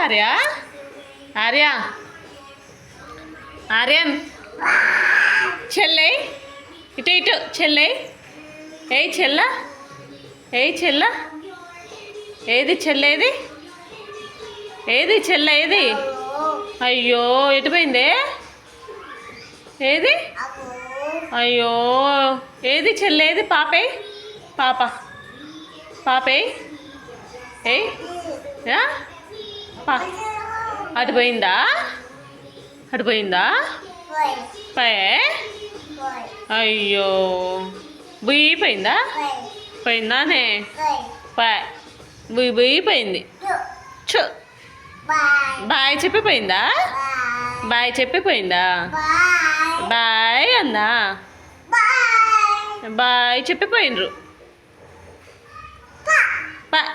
ఆర్య ఆర్య ఆర్యన్ చెల్లె ఇటు ఇటు చెల్లె ఏయ్ చెల్ల ఏయ్ చెల్ల ఏది చెల్లేది ఏది చెల్ల ఏది అయ్యో ఎటు పోయిందే ఏది అయ్యో ఏది చెల్లేది పాపే పాప పాపే ఏయ్ పా అటు పోయిందా అటు పోయిందా పే అయ్యో బుయ్యి పోయిందా పోయిందానే పా బుయ్యి బుయ్యి పోయింది చు బాయ్ చెప్పిపోయిందా బాయ్ చెప్పిపోయిందా బాయ్ అందా బాయ్ చెప్పిపోయినరు బాయ్